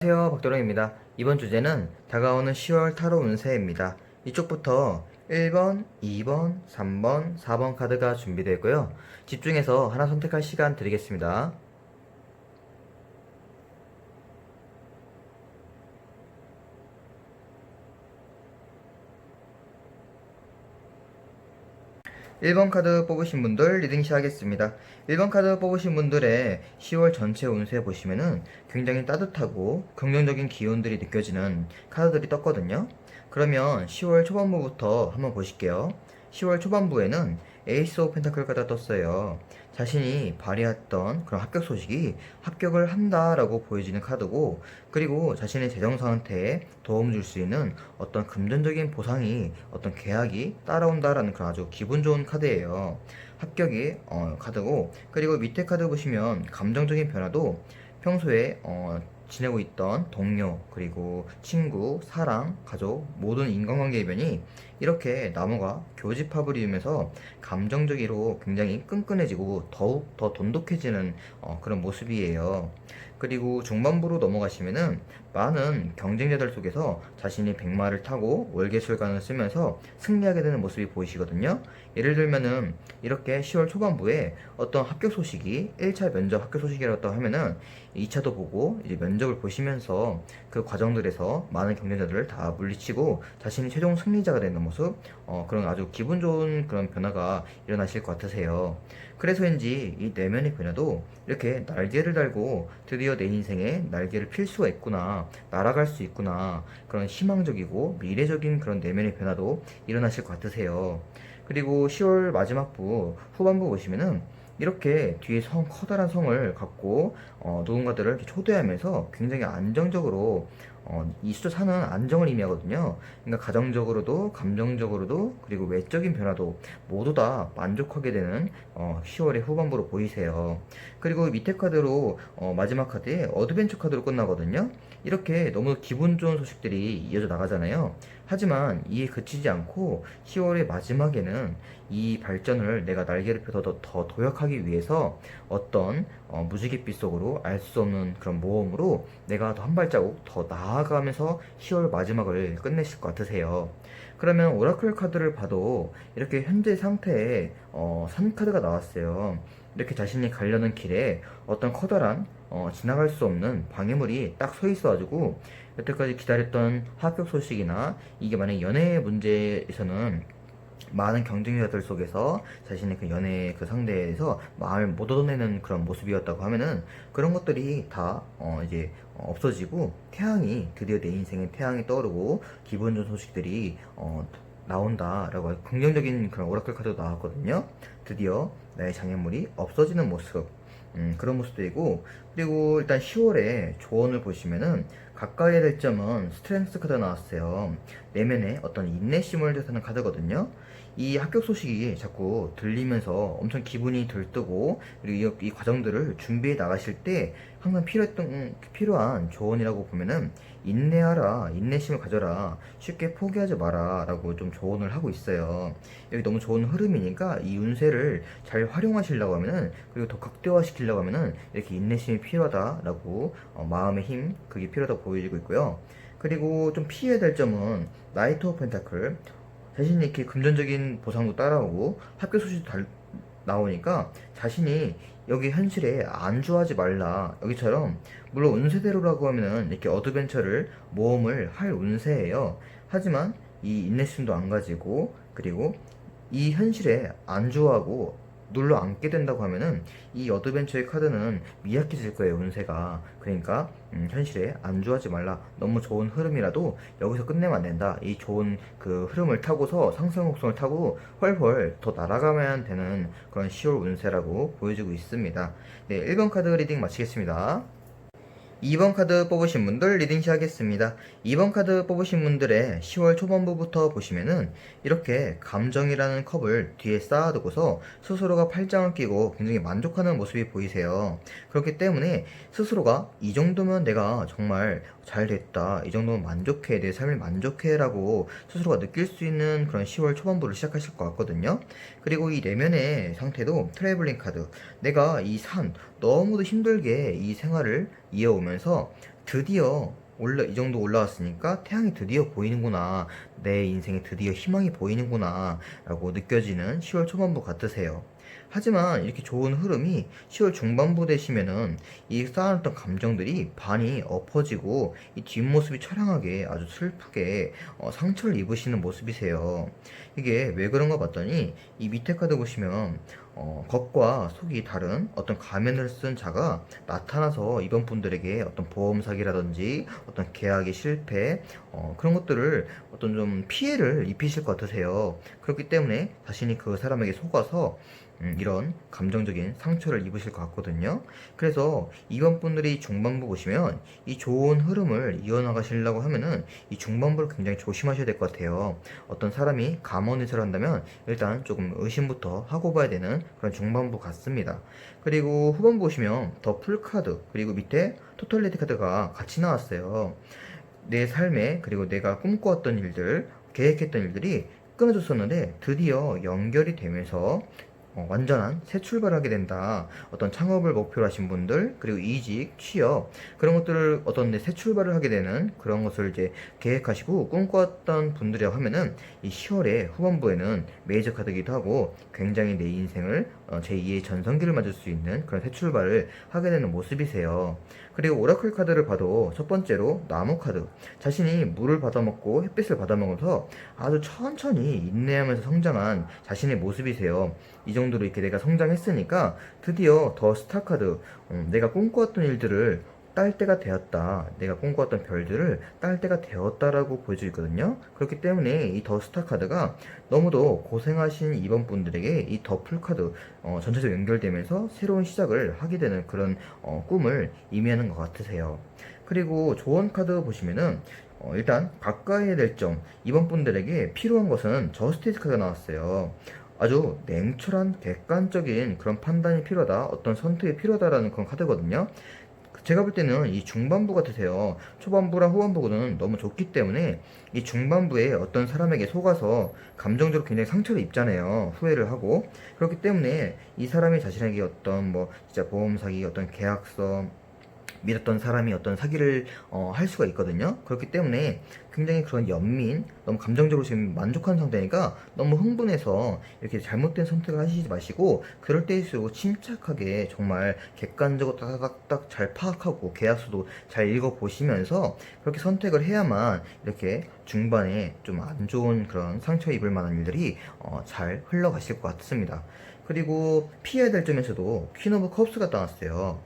안녕하세요, 박도령입니다. 이번 주제는 다가오는 10월 타로 운세입니다. 이쪽부터 1번, 2번, 3번, 4번 카드가 준비되어 있고요. 집중해서 하나 선택할 시간 드리겠습니다. 1번 카드 뽑으신 분들 리딩 시작하겠습니다. 1번 카드 뽑으신 분들의 10월 전체 운세 보시면은 굉장히 따뜻하고 긍정적인 기운들이 느껴지는 카드들이 떴거든요. 그러면 10월 초반부부터 한번 보실게요. 10월 초반부에는 에이스 오브 펜타클 카드가 떴어요. 자신이 발휘했던 그런 합격 소식이 합격을 한다라고 보여지는 카드고, 그리고 자신의 재정 상태에 도움 줄 수 있는 어떤 금전적인 보상이, 어떤 계약이 따라온다라는 그런 아주 기분 좋은 카드예요. 합격이 카드고, 그리고 밑에 카드 보시면 감정적인 변화도 평소에 지내고 있던 동료, 그리고 친구, 사랑, 가족, 모든 인간관계의 변이 이렇게 나무가 교집합을 이루면서 감정적으로 굉장히 끈끈해지고 더욱 더 돈독해지는 그런 모습이에요. 그리고 중반부로 넘어가시면은 많은 경쟁자들 속에서 자신이 백마를 타고 월계술관을 쓰면서 승리하게 되는 모습이 보이시거든요. 예를 들면은 이렇게 10월 초반부에 어떤 합격 소식이 1차 면접 합격 소식이라고 하면은 2차도 보고 이제 면접을 보시면서 그 과정들에서 많은 경쟁자들을 다 물리치고 자신이 최종 승리자가 되는 모습, 그런 아주 기분 좋은 그런 변화가 일어나실 것 같으세요. 그래서인지 이 내면의 변화도 이렇게 날개를 달고 드디어 내 인생에 날개를 필 수가 있구나, 날아갈 수 있구나, 그런 희망적이고 미래적인 그런 내면의 변화도 일어나실 것 같으세요. 그리고 10월 마지막부 후반부 보시면은 이렇게 뒤에 커다란 성을 갖고 누군가들을 이렇게 초대하면서 굉장히 안정적으로, 이 숫자 4는 안정을 의미하거든요. 그러니까 가정적으로도 감정적으로도 그리고 외적인 변화도 모두 다 만족하게 되는 10월의 후반부로 보이세요. 그리고 밑에 카드로 마지막 카드에 어드벤처 카드로 끝나거든요. 이렇게 너무 기분 좋은 소식들이 이어져 나가잖아요. 하지만 이에 그치지 않고 10월의 마지막에는 이 발전을 내가 날개를 펴서 더 도약하기 위해서 어떤 무지갯빛 속으로 알 수 없는 그런 모험으로 내가 더 한 발자국 더 나아가면서 10월 마지막을 끝내실 것 같으세요. 그러면 오라클 카드를 봐도 이렇게 현재 상태에 산 카드가 나왔어요. 이렇게 자신이 가려는 길에 어떤 커다란 지나갈 수 없는 방해물이 딱 서 있어가지고 여태까지 기다렸던 합격 소식이나 이게 만약에 연애 문제에서는 많은 경쟁자들 속에서 자신의 그 연애 그 상대에서 마음을 못 얻어내는 그런 모습이었다고 하면은 그런 것들이 다 이제 없어지고 태양이 드디어 내 인생에 태양이 떠오르고 기분 좋은 소식들이 나온다라고 긍정적인 그런 오라클 카드도 나왔거든요. 드디어 나의 장애물이 없어지는 모습, 그런 모습도 있고, 그리고 일단 10월에 조언을 보시면은 가까이 될 점은 스트렝스 카드가 나왔어요. 내면에 어떤 인내심을 뜻하는 카드거든요. 이 합격 소식이 자꾸 들리면서 엄청 기분이 들뜨고, 그리고 이 과정들을 준비해 나가실 때 항상 필요한 조언이라고 보면은 인내하라, 인내심을 가져라, 쉽게 포기하지 마라 라고 좀 조언을 하고 있어요. 여기 너무 좋은 흐름이니까 이 운세를 잘 활용하시려고 하면은, 그리고 더 극대화시키려고 하면은 이렇게 인내심이 필요하다라고, 마음의 힘 그게 필요하다고 보여지고 있고요. 그리고 좀 피해야 될 점은 나이트 오브 펜타클, 자신이 이렇게 금전적인 보상도 따라오고 학교 소식도 나오니까 자신이 여기 현실에 안주하지 말라, 여기처럼 물론 운세대로라고 하면은 이렇게 어드벤처를 모험을 할 운세예요. 하지만 이 인내심도 안 가지고, 그리고 이 현실에 안주하고 눌러 앉게 된다고 하면은 이 어드벤처의 카드는 미약해질 거예요, 운세가. 그러니까 현실에 안주하지 말라. 너무 좋은 흐름이라도 여기서 끝내면 안 된다. 이 좋은 그 흐름을 타고서 상승곡선을 타고 훨훨 더 날아가면 되는 그런 10월 운세라고 보여지고 있습니다. 네, 1번 카드 리딩 마치겠습니다. 2번 카드 뽑으신 분들 리딩 시작하겠습니다. 2번 카드 뽑으신 분들의 10월 초반부부터 보시면은 이렇게 감정이라는 컵을 뒤에 쌓아두고서 스스로가 팔짱을 끼고 굉장히 만족하는 모습이 보이세요. 그렇기 때문에 스스로가 이 정도면 내가 정말 잘 됐다, 이 정도면 만족해, 내 삶을 만족해 라고 스스로가 느낄 수 있는 그런 10월 초반부를 시작하실 것 같거든요. 그리고 이 내면의 상태도 트래블링 카드, 내가 이 산 너무도 힘들게 이 생활을 이어오면서 드디어 이 정도 올라왔으니까 태양이 드디어 보이는구나. 내 인생에 드디어 희망이 보이는구나. 라고 느껴지는 10월 초반부 같으세요. 하지만 이렇게 좋은 흐름이 10월 중반부 되시면은 이 쌓아놨던 감정들이 반이 엎어지고 이 뒷모습이 처량하게 아주 슬프게 상처를 입으시는 모습이세요. 이게 왜 그런가 봤더니 이 밑에 카드 보시면 겉과 속이 다른 어떤 가면을 쓴 자가 나타나서 이번 분들에게 어떤 보험 사기라든지 어떤 계약의 실패 그런 것들을 어떤 좀 피해를 입히실 것 같으세요. 그렇기 때문에 자신이 그 사람에게 속아서 이런 감정적인 상처를 입으실 것 같거든요. 그래서 이번 분들이 중반부 보시면 이 좋은 흐름을 이어나가시려고 하면은 이 중반부를 굉장히 조심하셔야 될 것 같아요. 어떤 사람이 감언의설을 한다면 일단 조금 의심부터 하고 봐야 되는 그런 중반부 같습니다. 그리고 후반부 보시면 더 풀카드 그리고 밑에 토탈리티 카드가 같이 나왔어요. 내 삶에 그리고 내가 꿈꿔왔던 일들 계획했던 일들이 끊어졌었는데 드디어 연결이 되면서 완전한 새 출발을 하게 된다. 어떤 창업을 목표로 하신 분들, 그리고 이직, 취업, 그런 것들을 어떤 새 출발을 하게 되는 그런 것을 이제 계획하시고 꿈꿔왔던 분들이라고 하면은 이 10월의 후반부에는 메이저 카드기도 하고 굉장히 내 인생을 제2의 전성기를 맞을 수 있는 그런 새 출발을 하게 되는 모습이세요. 그리고 오라클 카드를 봐도 첫 번째로 나무 카드. 자신이 물을 받아먹고 햇빛을 받아먹어서 아주 천천히 인내하면서 성장한 자신의 모습이세요. 이 정도로 이렇게 내가 성장했으니까 드디어 더 스타 카드, 내가 꿈꿔왔던 일들을 딸 때가 되었다. 내가 꿈꿔왔던 별들을 딸 때가 되었다라고 보여주고 있거든요. 그렇기 때문에 이 더 스타 카드가 너무도 고생하신 이번 분들에게 이 더 풀 카드 전체적으로 연결되면서 새로운 시작을 하게 되는 그런 꿈을 의미하는 것 같으세요. 그리고 조언 카드 보시면은 일단 바꿔야 될 점, 이번 분들에게 필요한 것은 저스티스 카드가 나왔어요. 아주 냉철한 객관적인 그런 판단이 필요하다, 어떤 선택이 필요하다라는 그런 카드거든요. 제가 볼 때는 이 중반부 같으세요. 초반부랑 후반부는 너무 좋기 때문에 이 중반부에 어떤 사람에게 속아서 감정적으로 굉장히 상처를 입잖아요. 후회를 하고. 그렇기 때문에 이 사람이 자신에게 어떤 뭐 진짜 보험 사기, 어떤 계약서, 믿었던 사람이 어떤 사기를 할 수가 있거든요. 그렇기 때문에 굉장히 그런 연민, 너무 감정적으로 지금 만족한 상태니까 너무 흥분해서 이렇게 잘못된 선택을 하시지 마시고 그럴 때일수록 침착하게 정말 객관적으로 딱딱딱 잘 파악하고 계약서도 잘 읽어보시면서 그렇게 선택을 해야만 이렇게 중반에 좀 안 좋은 그런 상처 입을 만한 일들이 잘 흘러가실 것 같습니다. 그리고 피해야 될 점에서도 퀸 오브 컵스가 나왔어요.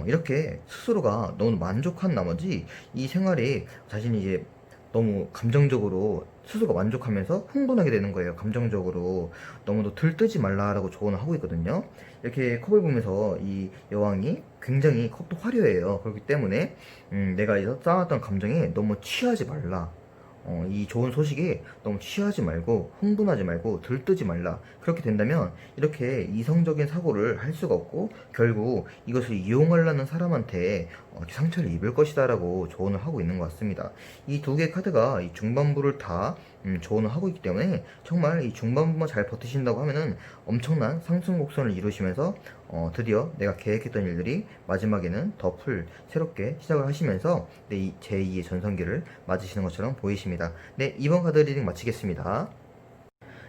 이렇게 스스로가 너무 만족한 나머지 이 생활에 자신이 이제 너무 감정적으로 스스로가 만족하면서 흥분하게 되는 거예요. 감정적으로 너무도 들뜨지 말라라고 조언을 하고 있거든요. 이렇게 컵을 보면서 이 여왕이 굉장히 컵도 화려해요. 그렇기 때문에 내가 쌓았던 감정에 너무 취하지 말라. 이 좋은 소식에 너무 취하지 말고 흥분하지 말고 들뜨지 말라. 그렇게 된다면 이렇게 이성적인 사고를 할 수가 없고 결국 이것을 이용하려는 사람한테 상처를 입을 것이다라고 조언을 하고 있는 것 같습니다. 이 두 개의 카드가 이 중반부를 다 조언을 하고 있기 때문에 정말 이 중반부만 잘 버티신다고 하면은 엄청난 상승 곡선을 이루시면서 드디어 내가 계획했던 일들이 마지막에는 더 풀 새롭게 시작을 하시면서 제2의 전성기를 맞으시는 것처럼 보이십니다. 네, 이번 카드 리딩 마치겠습니다.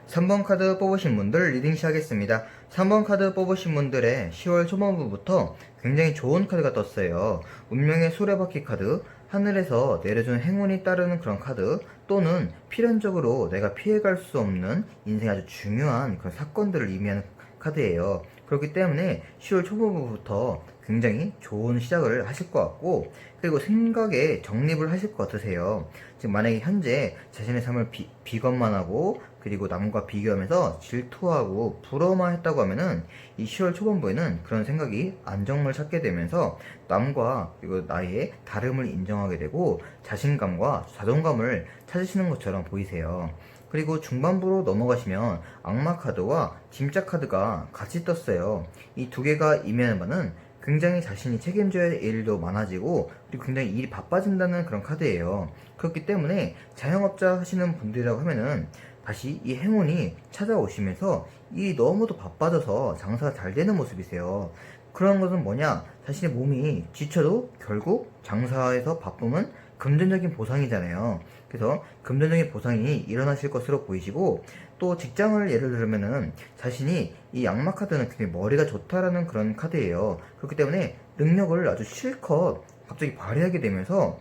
3번 카드 뽑으신 분들 리딩 시작하겠습니다. 3번 카드 뽑으신 분들의 10월 초반부부터 굉장히 좋은 카드가 떴어요. 운명의 수레바퀴 카드, 하늘에서 내려준 행운이 따르는 그런 카드, 또는 필연적으로 내가 피해갈 수 없는 인생에 아주 중요한 그런 사건들을 의미하는 카드예요. 그렇기 때문에 10월 초반부부터 굉장히 좋은 시작을 하실 것 같고, 그리고 생각에 정립을 하실 것 같으세요. 지금 만약에 현재 자신의 삶을 비관만 하고 그리고 남과 비교하면서 질투하고 부러워만 했다고 하면은 이 10월 초반부에는 그런 생각이 안정을 찾게 되면서 남과 그리고 나의 다름을 인정하게 되고 자신감과 자존감을 찾으시는 것처럼 보이세요. 그리고 중반부로 넘어가시면 악마 카드와 짐작 카드가 같이 떴어요. 이 두 개가 의미하는 바는 굉장히 자신이 책임져야 할 일도 많아지고 그리고 굉장히 일이 바빠진다는 그런 카드예요. 그렇기 때문에 자영업자 하시는 분들이라고 하면은 다시 이 행운이 찾아오시면서 일이 너무도 바빠져서 장사가 잘 되는 모습이세요. 그런 것은 뭐냐? 자신의 몸이 지쳐도 결국 장사에서 바쁘면 금전적인 보상이잖아요. 그래서 금전적인 보상이 일어나실 것으로 보이시고, 또 직장을 예를 들면은 자신이 이 악마 카드는 굉장히 머리가 좋다라는 그런 카드예요. 그렇기 때문에 능력을 아주 실컷 갑자기 발휘하게 되면서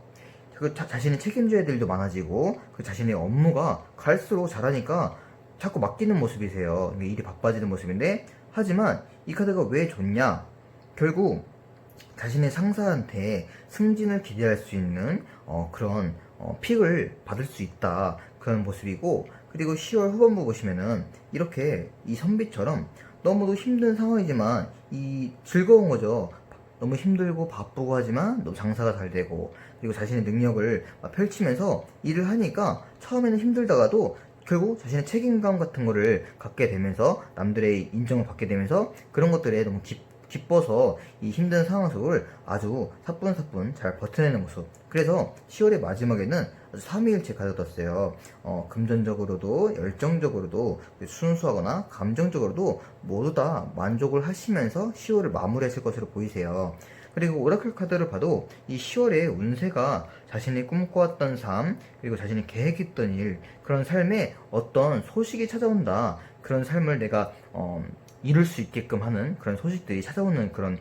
자신이 책임져야 될 일도 많아지고, 그 자신의 업무가 갈수록 잘하니까 자꾸 맡기는 모습이세요. 일이 바빠지는 모습인데, 하지만 이 카드가 왜 좋냐? 결국 자신의 상사한테 승진을 기대할 수 있는 그런 픽을 받을 수 있다, 그런 모습이고, 그리고 10월 후반부 보시면은 이렇게 이 선비처럼 너무도 힘든 상황이지만 이 즐거운 거죠. 너무 힘들고 바쁘고 하지만 너무 장사가 잘 되고, 그리고 자신의 능력을 펼치면서 일을 하니까 처음에는 힘들다가도 결국 자신의 책임감 같은 거를 갖게 되면서 남들의 인정을 받게 되면서 그런 것들에 너무 기뻐서 이 힘든 상황 속을 아주 사뿐사뿐 잘 버텨내는 모습. 그래서 10월의 마지막에는 아주 삼위일체 가득 떴어요. 금전적으로도 열정적으로도 순수하거나 감정적으로도 모두 다 만족을 하시면서 10월을 마무리하실 것으로 보이세요. 그리고 오라클 카드를 봐도 이 10월의 운세가 자신이 꿈꿔왔던 삶, 그리고 자신이 계획했던 일, 그런 삶에 어떤 소식이 찾아온다, 그런 삶을 내가 이룰 수 있게끔 하는 그런 소식들이 찾아오는 그런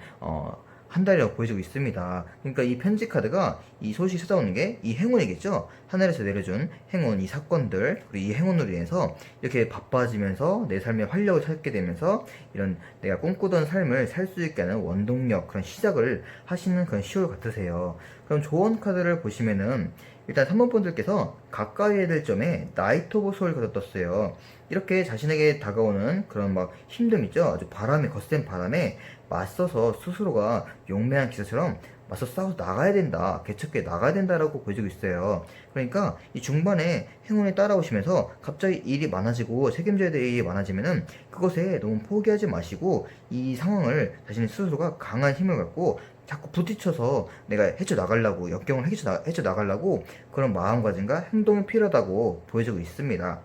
한 달이라고 보여지고 있습니다. 그러니까 이 편지 카드가 이 소식이 찾아오는 게 이 행운이겠죠. 하늘에서 내려준 행운, 이 사건들, 그리고 이 행운으로 인해서 이렇게 바빠지면서 내 삶에 활력을 찾게 되면서 이런 내가 꿈꾸던 삶을 살 수 있게 하는 원동력, 그런 시작을 하시는 그런 10월 같으세요. 그럼 조언 카드를 보시면은 일단 3번 분들께서 가까이 해야 될 점에 나이트 오브 소울 카드 떴어요. 이렇게 자신에게 다가오는 그런 막 힘듦 있죠? 아주 바람에, 거센 바람에 맞서서 스스로가 용맹한 기사처럼 맞서 싸워서 나가야 된다, 개척해 나가야 된다라고 보여지고 있어요. 그러니까 이 중반에 행운이 따라오시면서 갑자기 일이 많아지고 책임져야 될 일이 많아지면은 그것에 너무 포기하지 마시고 이 상황을 자신의 스스로가 강한 힘을 갖고 자꾸 부딪혀서 내가 헤쳐나가려고, 역경을 헤쳐나가려고 그런 마음가짐과 행동이 필요하다고 보여지고 있습니다.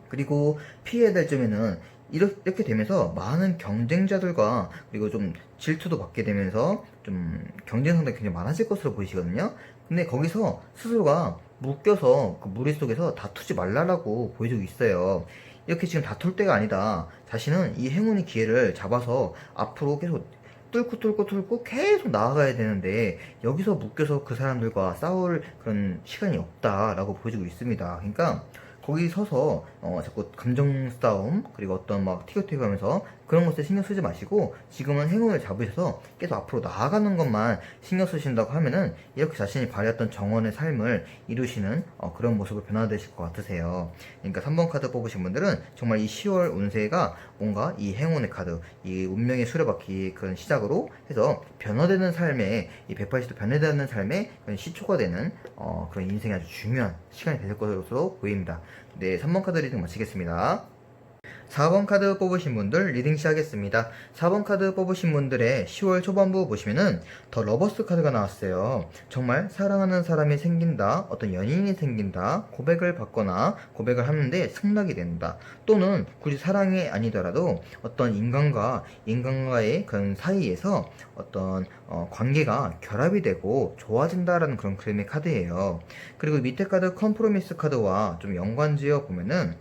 그리고 피해야 될 점에는 이렇게 되면서 많은 경쟁자들과, 그리고 좀 질투도 받게 되면서 좀 경쟁 상대가 굉장히 많아질 것으로 보이시거든요. 근데 거기서 스스로가 묶여서 그 무리 속에서 다투지 말라라고 보여주고 있어요. 이렇게 지금 다툴 때가 아니다. 자신은 이 행운의 기회를 잡아서 앞으로 계속 뚫고 계속 나아가야 되는데 여기서 묶여서 그 사람들과 싸울 그런 시간이 없다라고 보여주고 있습니다. 그러니까 거기 서서 자꾸 감정 싸움, 그리고 어떤 막 티격태격 하면서 그런 것에 신경 쓰지 마시고 지금은 행운을 잡으셔서 계속 앞으로 나아가는 것만 신경 쓰신다고 하면은 이렇게 자신이 발휘했던 정원의 삶을 이루시는 그런 모습을 변화되실 것 같으세요. 그러니까 3번 카드 뽑으신 분들은 정말 이 10월 운세가 뭔가 이 행운의 카드, 이 운명의 수레바퀴 그런 시작으로 해서 변화되는 삶에, 이 180도 변화되는 삶에 그런 시초가 되는 그런 인생이 아주 중요한 시간이 될 것으로 보입니다. 네, 3번 카드 리딩 마치겠습니다. 4번 카드 뽑으신 분들 리딩 시작하겠습니다. 4번 카드 뽑으신 분들의 10월 초반부 보시면은 더 러버스 카드가 나왔어요. 정말 사랑하는 사람이 생긴다, 어떤 연인이 생긴다, 고백을 받거나 고백을 하는데 승낙이 된다, 또는 굳이 사랑이 아니더라도 어떤 인간과의 그런 사이에서 어떤 관계가 결합이 되고 좋아진다라는 그런 그림의 카드예요. 그리고 밑에 카드 컴프로미스 카드와 좀 연관지어 보면은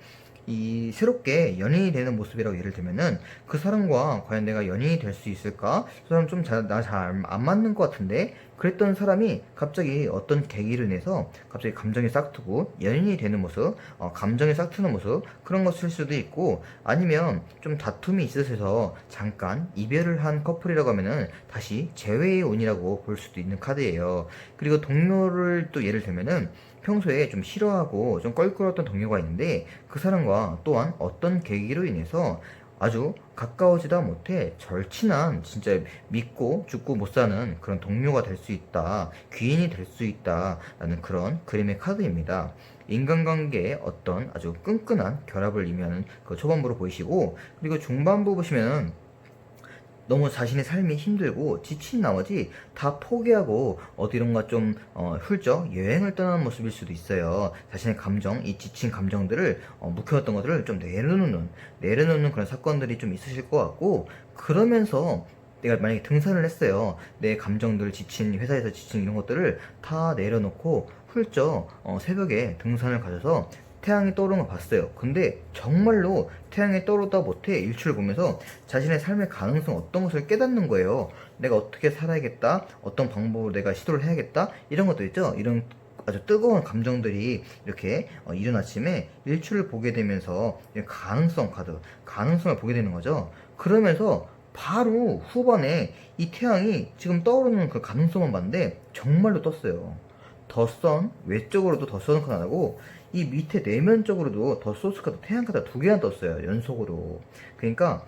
이 새롭게 연인이 되는 모습이라고 예를 들면은 그 사람과 과연 내가 연인이 될 수 있을까? 그 사람 좀 나 잘 안 맞는 것 같은데? 그랬던 사람이 갑자기 어떤 계기를 내서 갑자기 감정이 싹트고 연인이 되는 모습, 감정이 싹트는 모습, 그런 것일 수도 있고, 아니면 좀 다툼이 있으셔서 잠깐 이별을 한 커플이라고 하면은 다시 재회의 운이라고 볼 수도 있는 카드예요. 그리고 동료를 또 예를 들면은 평소에 좀 싫어하고 좀 껄끄러웠던 동료가 있는데 그 사람과 또한 어떤 계기로 인해서 아주 가까워지다 못해 절친한, 진짜 믿고 죽고 못 사는 그런 동료가 될 수 있다, 귀인이 될 수 있다 라는 그런 그림의 카드입니다. 인간관계에 어떤 아주 끈끈한 결합을 의미하는 그 초반부로 보이시고, 그리고 중반부 보시면은 너무 자신의 삶이 힘들고 지친 나머지 다 포기하고 어디론가 좀 훌쩍 여행을 떠나는 모습일 수도 있어요. 자신의 감정, 이 지친 감정들을 묵혀왔던 것들을 좀 내려놓는 그런 사건들이 좀 있으실 것 같고, 그러면서 내가 만약에 등산을 했어요. 내 감정들, 지친, 회사에서 지친 이런 것들을 다 내려놓고 훌쩍 새벽에 등산을 가셔서 태양이 떠오르는 걸 봤어요. 근데 정말로 태양이 떠오르다 못해 일출을 보면서 자신의 삶의 가능성 어떤 것을 깨닫는 거예요. 내가 어떻게 살아야겠다, 어떤 방법으로 내가 시도를 해야겠다, 이런 것도 있죠. 이런 아주 뜨거운 감정들이 이렇게 이른 아침에 일출을 보게 되면서 가능성 카드, 가능성을 보게 되는 거죠. 그러면서 바로 후반에 이 태양이 지금 떠오르는 그 가능성만 봤는데 정말로 떴어요. 더 선, 외적으로도 더 선 카드 나고 이 밑에 내면적으로도 더 소스 카드, 태양 카드 두 개나 떴어요. 연속으로. 그러니까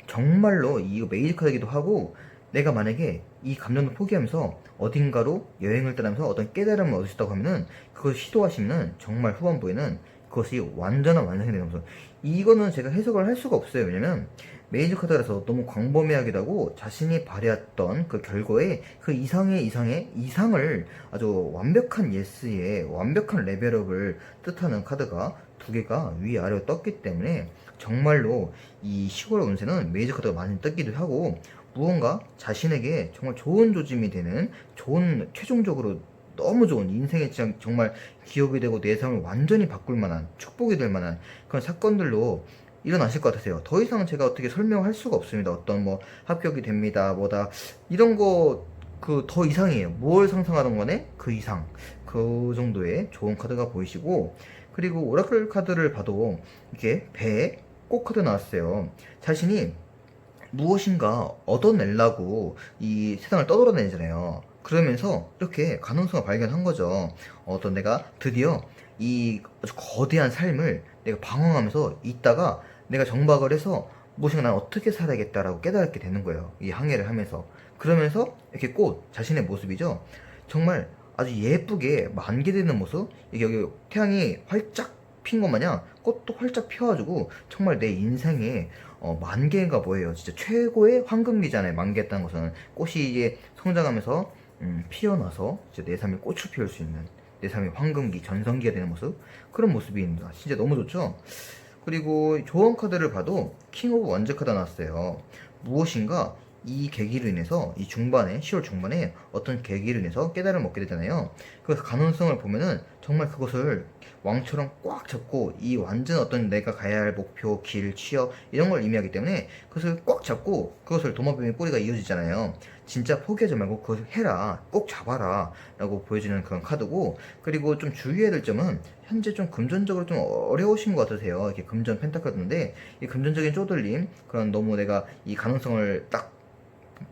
정말로 이거 메이지 카드이기도 하고, 내가 만약에 이 감정을 포기하면서 어딘가로 여행을 떠나면서 어떤 깨달음을 얻으셨다고 하면은 그걸 시도하시면은 정말 후반부에는 그것이 완전한 완성이 되는 거죠. 이거는 제가 해석을 할 수가 없어요. 왜냐면 메이저 카드라서 너무 광범위하기도 하고 자신이 바래왔던 그 결과에 그 이상을 아주 완벽한 예스에 완벽한 레벨업을 뜻하는 카드가 두 개가 위아래로 떴기 때문에 정말로 이 10월 운세는 메이저 카드가 많이 떴기도 하고, 무언가 자신에게 정말 좋은 조짐이 되는, 좋은, 최종적으로 너무 좋은 인생에 정말 기억이 되고 내 삶을 완전히 바꿀 만한, 축복이 될 만한 그런 사건들로 일어나실 것 같으세요. 더 이상 제가 어떻게 설명할 수가 없습니다. 어떤 뭐 합격이 됩니다, 뭐다, 이런 거 그 더 이상이에요. 뭘 상상하던 거네? 그 이상. 그 정도의 좋은 카드가 보이시고, 그리고 오라클 카드를 봐도 이렇게 배에 꽃 카드 나왔어요. 자신이 무엇인가 얻어내려고 이 세상을 떠돌아다니잖아요. 그러면서 이렇게 가능성을 발견한 거죠. 어떤 내가 드디어 이 아주 거대한 삶을 내가 방황하면서 있다가 내가 정박을 해서 무엇인가 난 어떻게 살아야겠다라고 깨달게 되는 거예요. 이 항해를 하면서. 그러면서 이렇게 꽃, 자신의 모습이죠. 정말 아주 예쁘게 만개되는 모습. 이게 여기 태양이 활짝 핀 것 마냥 꽃도 활짝 펴가지고 정말 내 인생에 만개가 뭐예요? 진짜 최고의 황금기잖아요. 만개했다는 것은 꽃이 이제 성장하면서 피어나서 이제 내 삶에 꽃을 피울 수 있는, 내 삶의 황금기, 전성기가 되는 모습, 그런 모습입니다. 진짜 너무 좋죠? 그리고 조언 카드를 봐도 킹 오브 원즈 카드가 나왔어요. 무엇인가 이 계기로 인해서 이 중반에 10월 중반에 어떤 계기로 인해서 깨달음을 얻게 되잖아요. 그 가능성을 보면은 정말 그것을 왕처럼 꽉 잡고 이 완전 어떤 내가 가야 할 목표, 길, 취업 이런 걸 의미하기 때문에 그것을 꽉 잡고 그것을 도마뱀의 꼬리가 이어지잖아요. 진짜 포기하지 말고 그것을 해라, 꼭 잡아라 라고 보여주는 그런 카드고, 그리고 좀 주의해야 될 점은 현재 좀 금전적으로 좀 어려우신 것 같으세요. 이렇게 금전 펜타카드인데 이 금전적인 쪼들림, 그런 너무 내가 이 가능성을 딱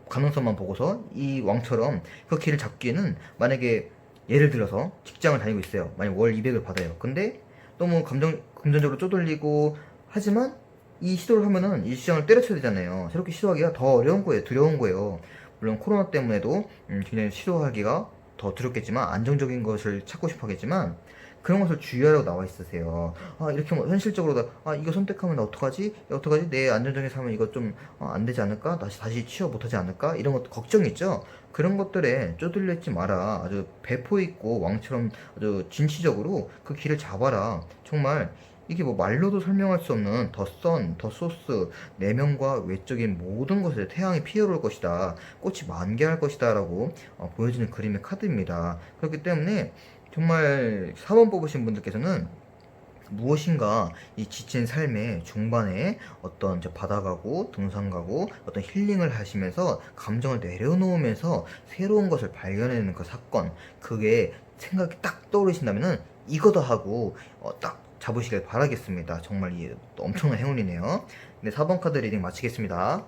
가능성만 보고서 이 왕처럼 그 길을 잡기에는, 만약에 예를 들어서 직장을 다니고 있어요. 만약 월 200을 받아요. 근데 너무 금전적으로 쪼들리고 하지만 이 시도를 하면은 이 시장을 때려쳐야 되잖아요. 새롭게 시도하기가 더 어려운 거예요. 두려운 거예요. 물론 코로나 때문에도 굉장히 시도하기가 더 두렵겠지만 안정적인 것을 찾고 싶어 하겠지만 그런 것을 주의하라고 나와 있으세요. 아, 이렇게 뭐 현실적으로 이거 선택하면 나 어떡하지? 어떡하지? 내 안정적인 삶은 이거 좀 안 되지 않을까? 다시 취업 못하지 않을까? 이런 것 걱정 있죠? 그런 것들에 쪼들리지 마라. 아주 배포 있고 왕처럼 아주 진취적으로 그 길을 잡아라. 정말 이게 뭐 말로도 설명할 수 없는 더 선, 더 소스, 내면과 외적인 모든 것에 태양이 피어올 것이다. 꽃이 만개할 것이다. 라고 보여주는 그림의 카드입니다. 그렇기 때문에 정말 4번 뽑으신 분들께서는 무엇인가 이 지친 삶의 중반에 어떤 이제 바다 가고 등산 가고 어떤 힐링을 하시면서 감정을 내려놓으면서 새로운 것을 발견해내는 그 사건, 그게 생각이 딱 떠오르신다면은 이거다 하고 딱 잡으시길 바라겠습니다. 정말 이 엄청난 행운이네요. 네, 4번 카드 리딩 마치겠습니다.